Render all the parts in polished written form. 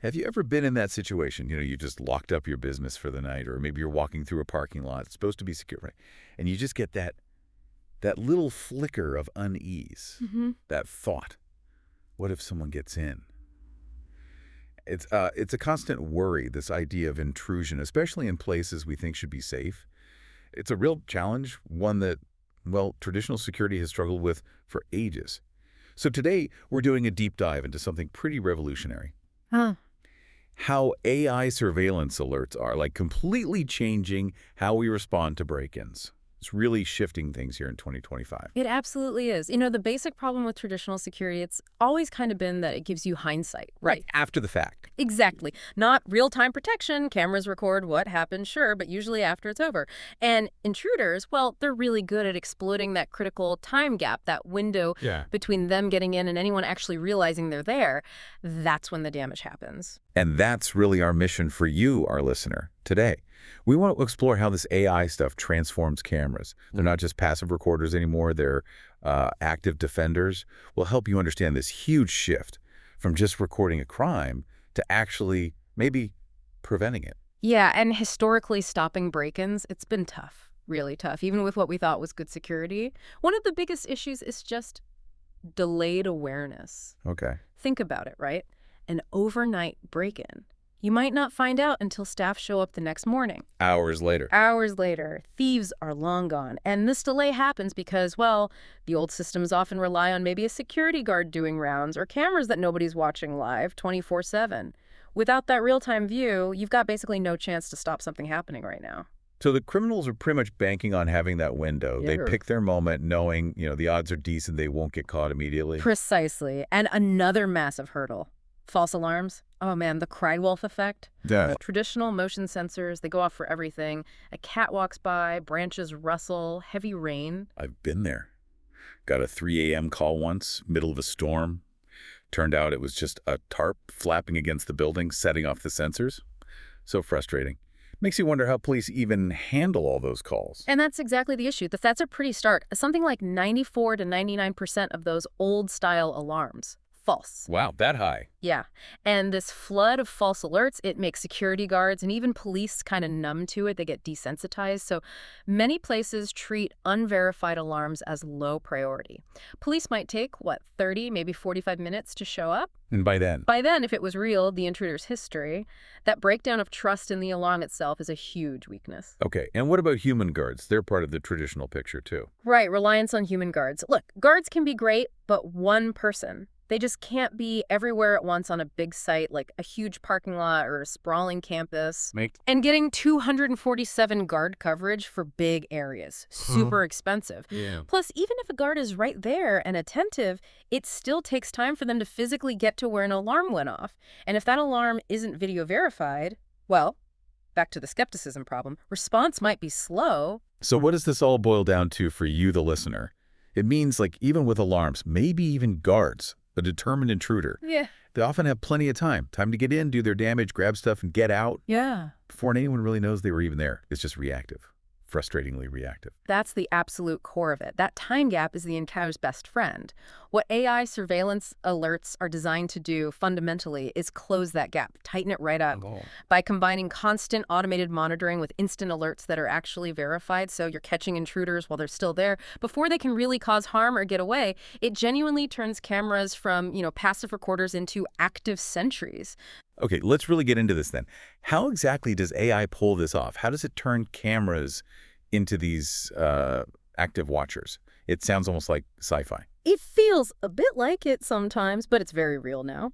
Have you ever been in that situation? You just locked up your business for the night, or maybe you're walking through a parking lot. It's supposed to be secure, right? And you just get that little flicker of unease, that thought, what if someone gets in? It's a constant worry, this idea of intrusion, especially in places we think should be safe. It's a real challenge, one that, well, traditional security has struggled with for ages. So today, we're doing a deep dive into something pretty revolutionary. Huh. How AI surveillance alerts are, like, completely changing how we respond to break-ins. It's really shifting things here in 2025. It absolutely is. The basic problem with traditional security, it's always kind of been that it gives you hindsight. Right, after the fact. Exactly. Not real-time protection. Cameras record what happened, sure, but usually after it's over. And intruders, well, they're really good at exploiting that critical time gap, that window between them getting in and anyone actually realizing they're there. That's when the damage happens. And that's really our mission for you, our listener, today. We want to explore how this AI stuff transforms cameras. They're not just passive recorders anymore. They're active defenders. We'll help you understand this huge shift from just recording a crime to actually maybe preventing it. Yeah, and historically stopping break-ins, it's been tough, really tough, even with what we thought was good security. One of the biggest issues is just delayed awareness. Okay. Think about it, right? An overnight break-in. You might not find out until staff show up the next morning. Hours later. Hours later. Thieves are long gone. And this delay happens because, well, the old systems often rely on maybe a security guard doing rounds or cameras that nobody's watching live 24/7. Without that real-time view, you've got basically no chance to stop something happening right now. So the criminals are pretty much banking on having that window. Yeah. They pick their moment knowing, the odds are decent they won't get caught immediately. Precisely. And another massive hurdle. False alarms. Oh man, the cry wolf effect. Yeah. Traditional motion sensors, they go off for everything. A cat walks by, branches rustle, heavy rain. I've been there. Got a 3 a.m. call once, middle of a storm. Turned out it was just a tarp flapping against the building, setting off the sensors. So frustrating. Makes you wonder how police even handle all those calls. And that's exactly the issue. That's a pretty start. Something like 94 to 99% of those old-style alarms. False. Wow, that high. Yeah. And this flood of false alerts, it makes security guards and even police kind of numb to it. They get desensitized. So many places treat unverified alarms as low priority. Police might take, 30, maybe 45 minutes to show up? And by then? By then, if it was real, the intruder's history, that breakdown of trust in the alarm itself is a huge weakness. Okay, and what about human guards? They're part of the traditional picture, too. Right, reliance on human guards. Look, guards can be great, but one person. They just can't be everywhere at once on a big site like a huge parking lot or a sprawling campus. And getting 247 guard coverage for big areas. Super expensive. Yeah. Plus, even if a guard is right there and attentive, it still takes time for them to physically get to where an alarm went off. And if that alarm isn't video verified, well, back to the skepticism problem, response might be slow. So what does this all boil down to for you, the listener? It means, even with alarms, maybe even guards, a determined intruder. Yeah. They often have plenty of time to get in, do their damage, grab stuff, and get out. Yeah. Before anyone really knows they were even there. It's just reactive. Frustratingly reactive. That's the absolute core of it. That time gap is the encounter's best friend. What AI surveillance alerts are designed to do fundamentally is close that gap, tighten it right up by combining constant automated monitoring with instant alerts that are actually verified. So you're catching intruders while they're still there before they can really cause harm or get away. It genuinely turns cameras from, passive recorders into active sentries. Okay, let's really get into this then. How exactly does AI pull this off? How does it turn cameras into these active watchers? It sounds almost like sci-fi. It feels a bit like it sometimes, but it's very real now.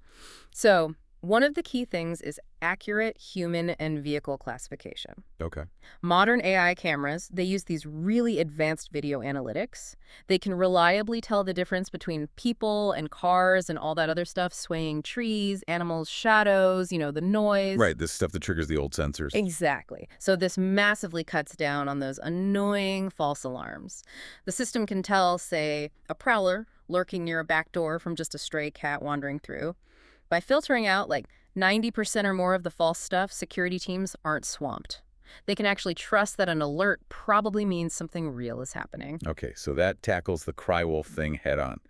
So one of the key things is accurate human and vehicle classification. Okay. Modern AI cameras, they use these really advanced video analytics. They can reliably tell the difference between people and cars and all that other stuff, swaying trees, animals, shadows, the noise. Right, this stuff that triggers the old sensors. Exactly. So this massively cuts down on those annoying false alarms. The system can tell, say, a prowler lurking near a back door from just a stray cat wandering through. By filtering out 90% or more of the false stuff, security teams aren't swamped. They can actually trust that an alert probably means something real is happening. Okay, so that tackles the cry wolf thing head on.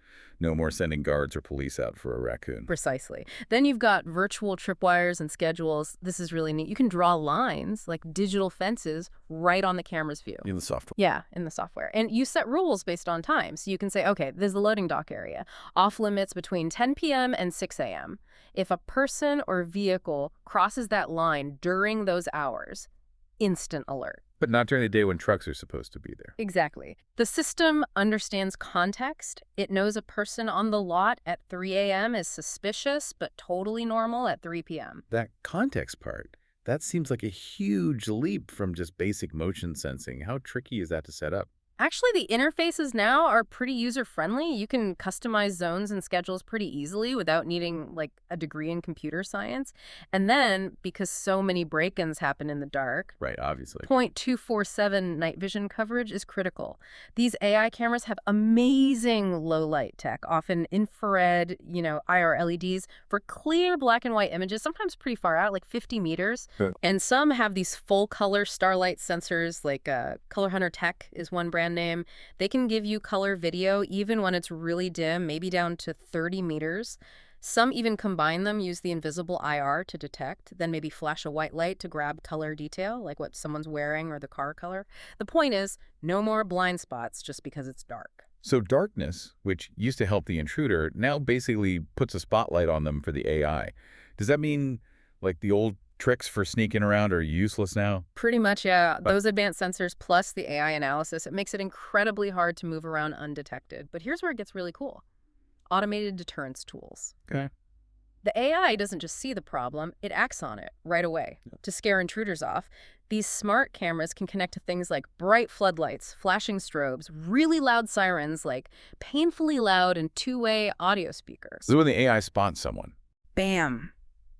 No more sending guards or police out for a raccoon. Precisely. Then you've got virtual tripwires and schedules. This is really neat. You can draw lines, like digital fences, right on the camera's view. In the software. Yeah, in the software. And you set rules based on time. So you can say, okay, this is the loading dock area. Off limits between 10 p.m. and 6 a.m. If a person or vehicle crosses that line during those hours, instant alert. But not during the day when trucks are supposed to be there. Exactly. The system understands context. It knows a person on the lot at 3 a.m. is suspicious, but totally normal at 3 p.m. That context part, that seems like a huge leap from just basic motion sensing. How tricky is that to set up? Actually, the interfaces now are pretty user-friendly. You can customize zones and schedules pretty easily without needing, like, a degree in computer science. And then, because so many break-ins happen in the dark, Right, obviously. 0.247 night vision coverage is critical. These AI cameras have amazing low-light tech, often infrared, IR LEDs, for clear black and white images, sometimes pretty far out, like 50 meters. Good. And some have these full-color starlight sensors, like Color Hunter Tech is one brand name. They can give you color video even when it's really dim, maybe down to 30 meters. Some even combine them, use the invisible IR to detect, then maybe flash a white light to grab color detail, like what someone's wearing or the car color. The point is, no more blind spots just because it's dark. So darkness, which used to help the intruder, now basically puts a spotlight on them for the AI. Does that mean, like, the old tricks for sneaking around are useless now? Pretty much, yeah. Those advanced sensors plus the AI analysis, it makes it incredibly hard to move around undetected. But here's where it gets really cool. Automated deterrence tools. Okay. The AI doesn't just see the problem, it acts on it right away to scare intruders off. These smart cameras can connect to things like bright floodlights, flashing strobes, really loud sirens, like painfully loud and two-way audio speakers. So when the AI spots someone. Bam!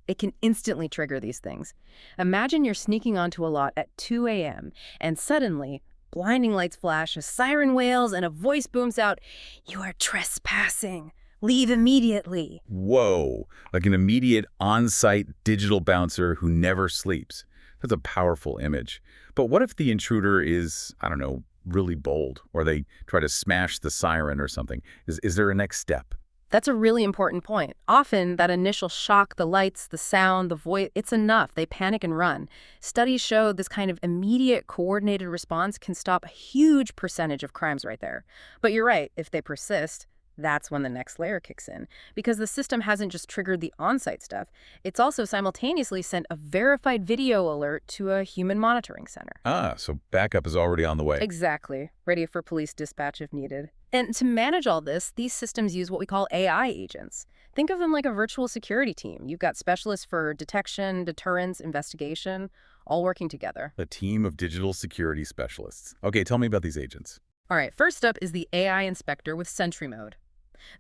It can instantly trigger these things. Imagine you're sneaking onto a lot at 2 a.m. and suddenly, blinding lights flash, a siren wails, and a voice booms out, "You are trespassing. Leave immediately." Whoa, like an immediate on-site digital bouncer who never sleeps. That's a powerful image. But what if the intruder is, I don't know, really bold, or they try to smash the siren or something? Is there a next step? That's a really important point. Often, that initial shock, the lights, the sound, the voice, it's enough. They panic and run. Studies show this kind of immediate, coordinated response can stop a huge percentage of crimes right there. But you're right, if they persist, that's when the next layer kicks in. Because the system hasn't just triggered the on-site stuff, it's also simultaneously sent a verified video alert to a human monitoring center. Ah, so backup is already on the way. Exactly. Ready for police dispatch if needed. And to manage all this, these systems use what we call AI agents. Think of them like a virtual security team. You've got specialists for detection, deterrence, investigation, all working together. A team of digital security specialists. Okay, tell me about these agents. All right, first up is the AI inspector with Sentry mode.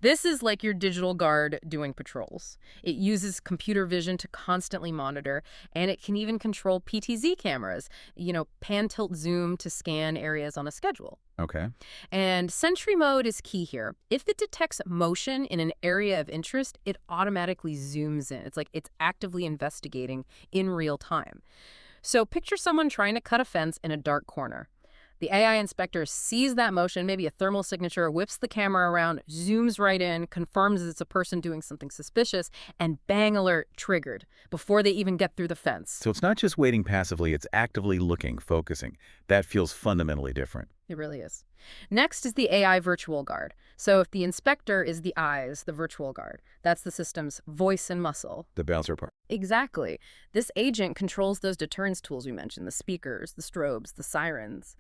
This is like your digital guard doing patrols. It uses computer vision to constantly monitor, and it can even control PTZ cameras, pan, tilt, zoom to scan areas on a schedule. Okay. And Sentry mode is key here. If it detects motion in an area of interest, it automatically zooms in. It's like it's actively investigating in real time. So picture someone trying to cut a fence in a dark corner. The AI inspector sees that motion, maybe a thermal signature, whips the camera around, zooms right in, confirms it's a person doing something suspicious, and bang, alert, triggered, before they even get through the fence. So it's not just waiting passively, it's actively looking, focusing. That feels fundamentally different. It really is. Next is the AI virtual guard. So if the inspector is the eyes, the virtual guard, that's the system's voice and muscle. The bouncer part. Exactly. This agent controls those deterrence tools we mentioned, the speakers, the strobes, the sirens.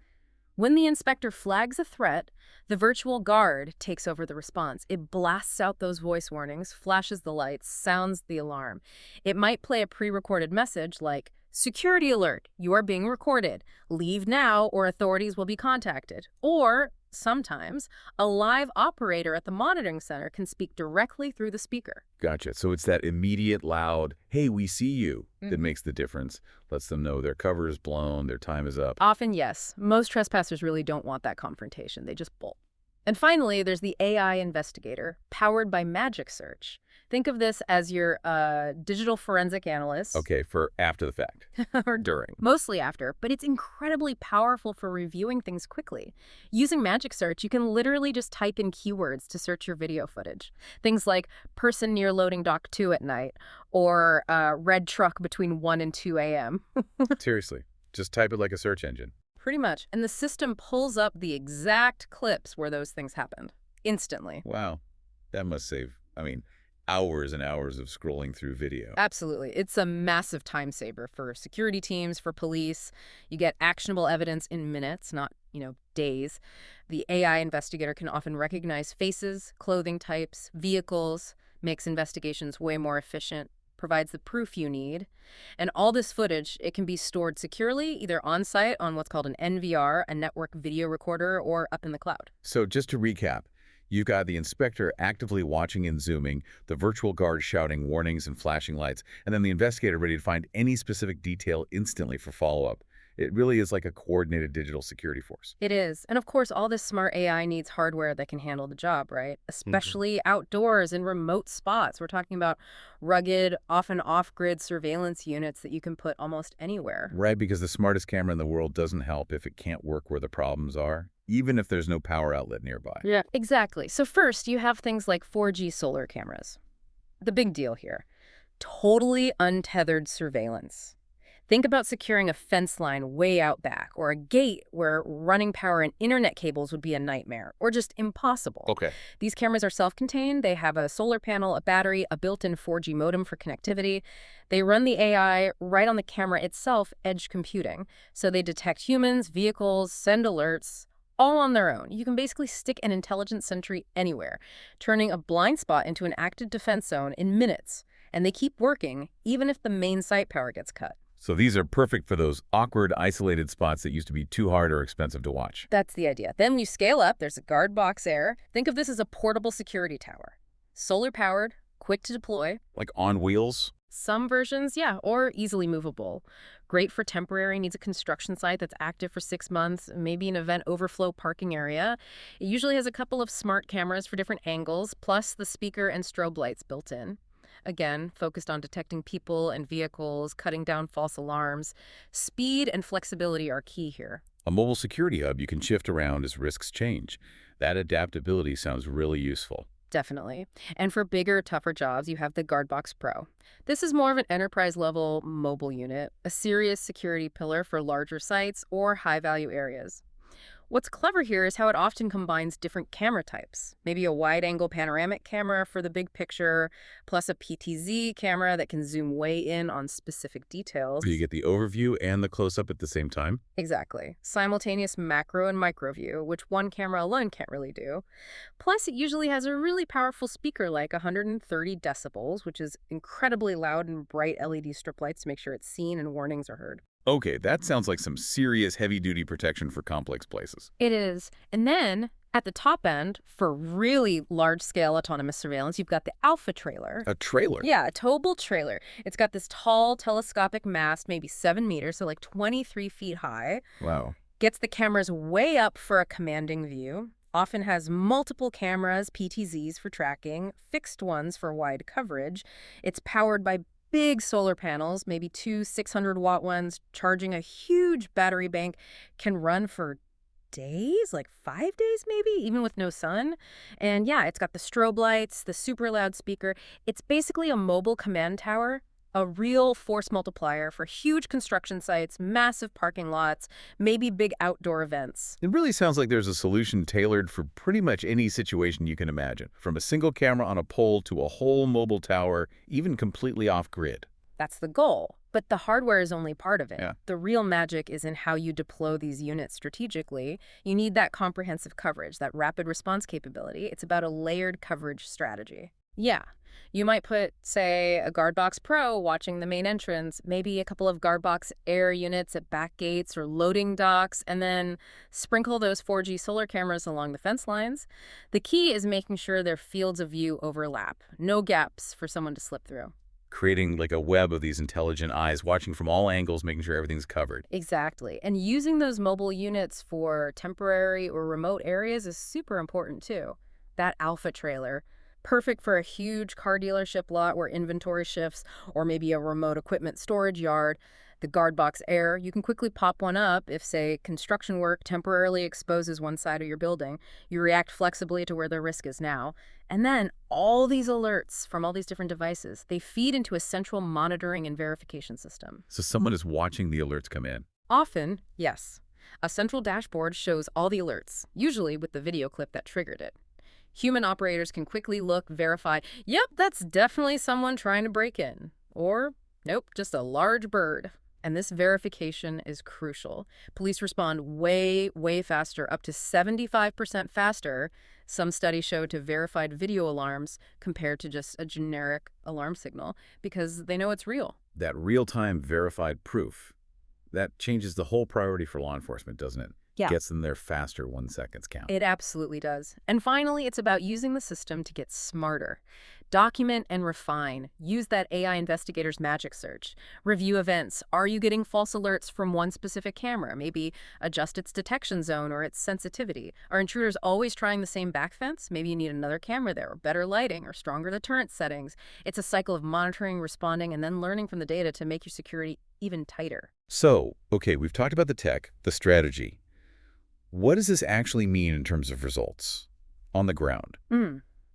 When the inspector flags a threat, the virtual guard takes over the response. It blasts out those voice warnings, flashes the lights, sounds the alarm. It might play a pre-recorded message like, "Security alert, you are being recorded. Leave now or authorities will be contacted." Or, sometimes, a live operator at the monitoring center can speak directly through the speaker. Gotcha. So it's that immediate loud, "Hey, we see you," that makes the difference. Lets them know their cover is blown, their time is up. Often, yes. Most trespassers really don't want that confrontation. They just bolt. And finally, there's the AI investigator, powered by Magic Search. Think of this as your digital forensic analyst. Okay, for after the fact. Or During. mostly after, but it's incredibly powerful for reviewing things quickly. Using Magic Search, you can literally just type in keywords to search your video footage. Things like person near loading dock 2 at night, or red truck between 1 and 2 a.m. Seriously, just type it like a search engine. Pretty much. And the system pulls up the exact clips where those things happened, instantly. Wow, that must save, hours and hours of scrolling through video. Absolutely. It's a massive time saver for security teams, for police. You get actionable evidence in minutes, not, days. The AI investigator can often recognize faces, clothing types, vehicles, makes investigations way more efficient, provides the proof you need. And all this footage, it can be stored securely, either on-site on what's called an NVR, a network video recorder, or up in the cloud. So just to recap, you've got the inspector actively watching and zooming, the virtual guard shouting warnings and flashing lights, and then the investigator ready to find any specific detail instantly for follow-up. It really is like a coordinated digital security force. It is. And of course, all this smart AI needs hardware that can handle the job, right? Especially outdoors in remote spots. We're talking about rugged, often off-grid surveillance units that you can put almost anywhere. Right, because the smartest camera in the world doesn't help if it can't work where the problems are, even if there's no power outlet nearby. Yeah, exactly. So first, you have things like 4G solar cameras. The big deal here, totally untethered surveillance. Think about securing a fence line way out back, or a gate where running power and internet cables would be a nightmare, or just impossible. Okay. These cameras are self-contained. They have a solar panel, a battery, a built-in 4G modem for connectivity. They run the AI right on the camera itself, edge computing. So they detect humans, vehicles, send alerts, all on their own. You can basically stick an intelligence sentry anywhere, turning a blind spot into an active defense zone in minutes. And they keep working, even if the main site power gets cut. So these are perfect for those awkward, isolated spots that used to be too hard or expensive to watch. That's the idea. Then when you scale up, there's a guard box Air. Think of this as a portable security tower. Solar-powered, quick to deploy. Like on wheels? Some versions, yeah, or easily movable. Great for temporary, needs a construction site that's active for 6 months, maybe an event overflow parking area. It usually has a couple of smart cameras for different angles, plus the speaker and strobe lights built in. Again, focused on detecting people and vehicles, cutting down false alarms. Speed and flexibility are key here. A mobile security hub you can shift around as risks change. That adaptability sounds really useful. Definitely. And for bigger, tougher jobs, you have the GuardBox Pro. This is more of an enterprise-level mobile unit, a serious security pillar for larger sites or high-value areas. What's clever here is how it often combines different camera types. Maybe a wide-angle panoramic camera for the big picture, plus a PTZ camera that can zoom way in on specific details. So you get the overview and the close-up at the same time? Exactly. Simultaneous macro and micro view, which one camera alone can't really do. Plus, it usually has a really powerful speaker like 130 decibels, which is incredibly loud and bright LED strip lights to make sure it's seen and warnings are heard. Okay, that sounds like some serious heavy-duty protection for complex places. It is. And then, at the top end, for really large-scale autonomous surveillance, you've got the Alpha trailer. A trailer? Yeah, a towable trailer. It's got this tall telescopic mast, maybe 7 meters, so like 23 feet high. Wow. Gets the cameras way up for a commanding view. Often has multiple cameras, PTZs for tracking, fixed ones for wide coverage. It's powered by big solar panels, maybe 2 600-watt ones, charging a huge battery bank, can run for days, like 5 days maybe, even with no sun. And yeah, it's got the strobe lights, the super loud speaker. It's basically a mobile command tower, a real force multiplier for huge construction sites, massive parking lots, maybe big outdoor events. It really sounds like there's a solution tailored for pretty much any situation you can imagine, from a single camera on a pole to a whole mobile tower, even completely off-grid. That's the goal. But the hardware is only part of it. Yeah. The real magic is in how you deploy these units strategically. You need that comprehensive coverage, that rapid response capability. It's about a layered coverage strategy. Yeah. You might put, say, a GuardBox Pro watching the main entrance, maybe a couple of GuardBox Air units at back gates or loading docks, and then sprinkle those 4G solar cameras along the fence lines. The key is making sure their fields of view overlap. No gaps for someone to slip through. Creating like a web of these intelligent eyes, watching from all angles, making sure everything's covered. Exactly. And using those mobile units for temporary or remote areas is super important too. That Alpha trailer, Perfect for a huge car dealership lot where inventory shifts, or maybe a remote equipment storage yard. The guard box error, you can quickly pop one up if, say, construction work temporarily exposes one side of your building. You react flexibly to where the risk is now. And then all these alerts from all these different devices, they feed into a central monitoring and verification system. So someone is watching the alerts come in. Often, yes. A central dashboard shows all the alerts, usually with the video clip that triggered it. Human operators can quickly look, verify, yep, that's definitely someone trying to break in. Or, nope, just a large bird. And this verification is crucial. Police respond way, way faster, up to 75% faster, some studies show, to verified video alarms compared to just a generic alarm signal, because they know it's real. That real-time verified proof, that changes the whole priority for law enforcement, doesn't it? Yeah. Gets them there faster, 1 second's count. It absolutely does. And finally, it's about using the system to get smarter. Document and refine. Use that AI investigator's magic search. Review events. Are you getting false alerts from one specific camera? Maybe adjust its detection zone or its sensitivity. Are intruders always trying the same back fence? Maybe you need another camera there, or better lighting, or stronger deterrence settings. It's a cycle of monitoring, responding, and then learning from the data to make your security even tighter. So, okay, we've talked about the tech, the strategy. What does this actually mean in terms of results on the ground?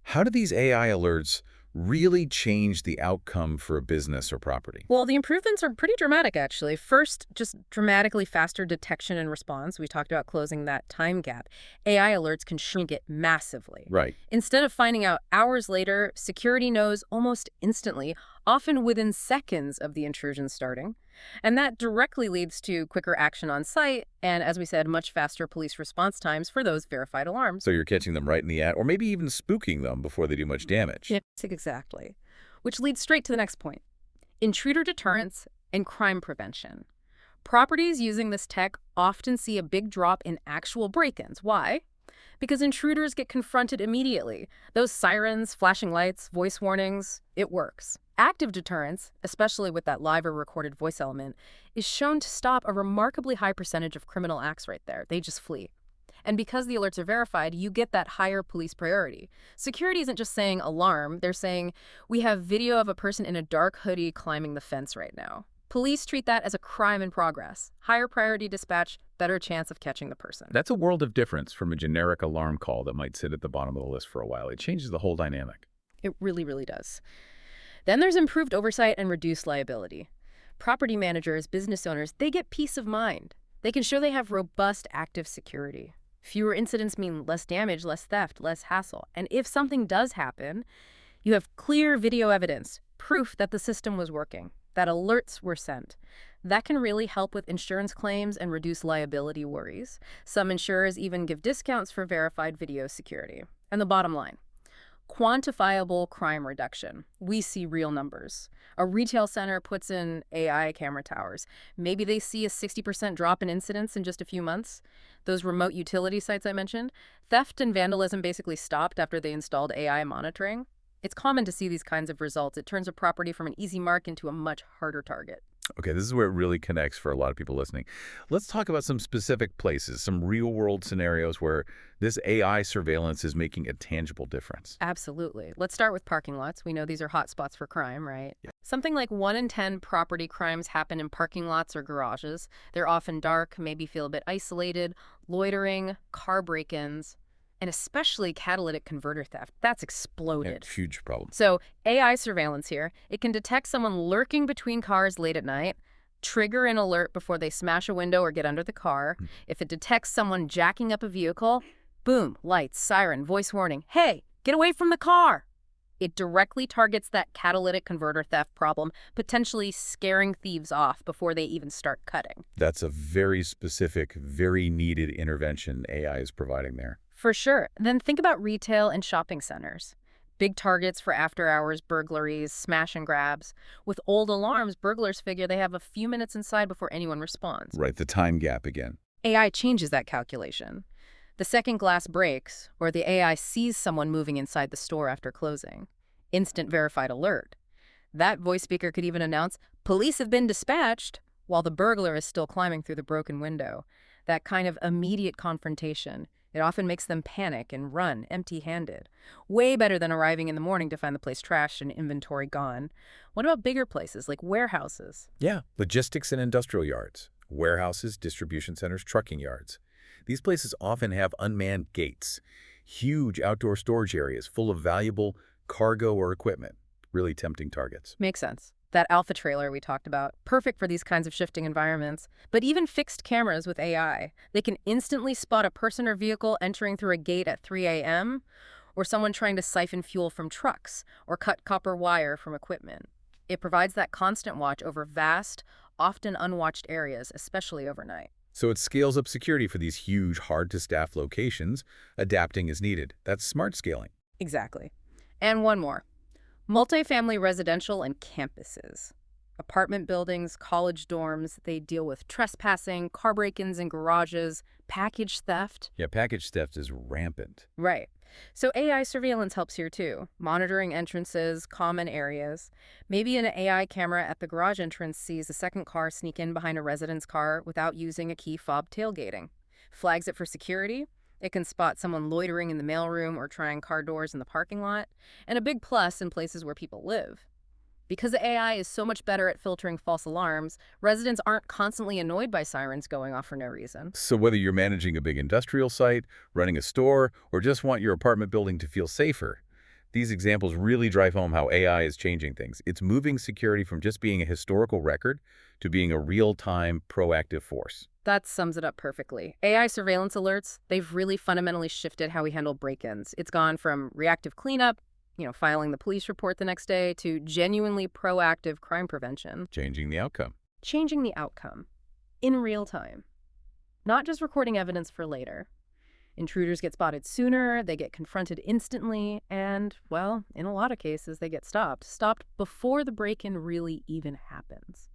How do these AI alerts really change the outcome for a business or property? Well, the improvements are pretty dramatic, actually. First, just dramatically faster detection and response. We talked about closing that time gap. AI alerts can shrink it massively. Right. Instead of finding out hours later, security knows almost instantly, often within seconds of the intrusion starting. And that directly leads to quicker action on site and, as we said, much faster police response times for those verified alarms. So you're catching them right in the act, or maybe even spooking them before they do much damage. Yes, exactly. Which leads straight to the next point. Intruder deterrence and crime prevention. Properties using this tech often see a big drop in actual break-ins. Why? Because intruders get confronted immediately. Those sirens, flashing lights, voice warnings, it works. Active deterrence, especially with that live or recorded voice element, is shown to stop a remarkably high percentage of criminal acts right there. They just flee. And because the alerts are verified, you get that higher police priority. Security isn't just saying alarm, they're saying, we have video of a person in a dark hoodie climbing the fence right now. Police treat that as a crime in progress. Higher priority dispatch, better chance of catching the person. That's a world of difference from a generic alarm call that might sit at the bottom of the list for a while. It changes the whole dynamic. It really, really does. Then there's improved oversight and reduced liability. Property managers, business owners, they get peace of mind. They can show they have robust active security. Fewer incidents mean less damage, less theft, less hassle. And if something does happen, you have clear video evidence, proof that the system was working, that alerts were sent. That can really help with insurance claims and reduce liability worries. Some insurers even give discounts for verified video security. And the bottom line, quantifiable crime reduction. We see real numbers. A retail center puts in AI camera towers. Maybe they see a 60% drop in incidents in just a few months. Those remote utility sites I mentioned, theft and vandalism basically stopped after they installed AI monitoring. It's common to see these kinds of results. It turns a property from an easy mark into a much harder target. Okay, this is where it really connects for a lot of people listening. Let's talk about some specific places, some real-world scenarios where this AI surveillance is making a tangible difference. Absolutely. Let's start with parking lots. We know these are hot spots for crime, right? Yeah. Something like 1 in 10 property crimes happen in parking lots or garages. They're often dark, maybe feel a bit isolated, loitering, car break-ins, and especially catalytic converter theft. That's exploded. Yeah, huge problem. So AI surveillance here, it can detect someone lurking between cars late at night, trigger an alert before they smash a window or get under the car. If it detects someone jacking up a vehicle, boom, lights, siren, voice warning, hey, get away from the car. It directly targets that catalytic converter theft problem, potentially scaring thieves off before they even start cutting. That's a very specific, very needed intervention AI is providing there. For sure. Then think about retail and shopping centers. Big targets for after-hours burglaries, smash and grabs. With old alarms, burglars figure they have a few minutes inside before anyone responds. Right, the time gap again. AI changes that calculation. The second glass breaks, or the AI sees someone moving inside the store after closing. Instant verified alert. That voice speaker could even announce, police have been dispatched, while the burglar is still climbing through the broken window. That kind of immediate confrontation It often makes them panic and run empty-handed. Way better than arriving in the morning to find the place trashed and inventory gone. What about bigger places like warehouses? Yeah, logistics and industrial yards, warehouses, distribution centers, trucking yards. These places often have unmanned gates, huge outdoor storage areas full of valuable cargo or equipment. Really tempting targets. Makes sense. That alpha trailer we talked about, perfect for these kinds of shifting environments. But even fixed cameras with AI, they can instantly spot a person or vehicle entering through a gate at 3 a.m., or someone trying to siphon fuel from trucks, or cut copper wire from equipment. It provides that constant watch over vast, often unwatched areas, especially overnight. So it scales up security for these huge, hard-to-staff locations, adapting as needed. That's smart scaling. Exactly. And one more. Multifamily residential and campuses. Apartment buildings, college dorms, they deal with trespassing, car break-ins in garages, package theft. Yeah, package theft is rampant. Right. So AI surveillance helps here too, monitoring entrances, common areas. Maybe an AI camera at the garage entrance sees a second car sneak in behind a resident's car without using a key fob tailgating. Flags it for security. It can spot someone loitering in the mailroom or trying car doors in the parking lot. And a big plus in places where people live. Because the AI is so much better at filtering false alarms, residents aren't constantly annoyed by sirens going off for no reason. So whether you're managing a big industrial site, running a store, or just want your apartment building to feel safer, these examples really drive home how AI is changing things. It's moving security from just being a historical record to being a real-time, proactive force. That sums it up perfectly. AI surveillance alerts, they've really fundamentally shifted how we handle break-ins. It's gone from reactive cleanup, filing the police report the next day, to genuinely proactive crime prevention. Changing the outcome. Changing the outcome. In real time. Not just recording evidence for later. Intruders get spotted sooner, they get confronted instantly, and, well, in a lot of cases, they get stopped. Stopped before the break-in really even happens.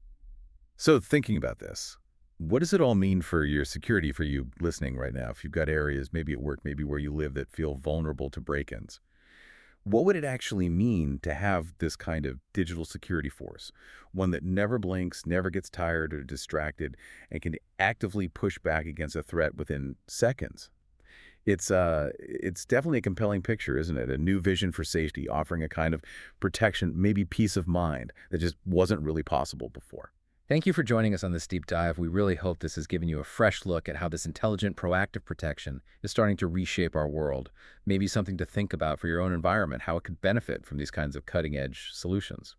So thinking about this, what does it all mean for your security for you listening right now? If you've got areas, maybe at work, maybe where you live, that feel vulnerable to break-ins. What would it actually mean to have this kind of digital security force? One that never blinks, never gets tired or distracted, and can actively push back against a threat within seconds. It's definitely a compelling picture, isn't it? A new vision for safety, offering a kind of protection, maybe peace of mind, that just wasn't really possible before. Thank you for joining us on this deep dive. We really hope this has given you a fresh look at how this intelligent, proactive protection is starting to reshape our world. Maybe something to think about for your own environment, how it could benefit from these kinds of cutting-edge solutions.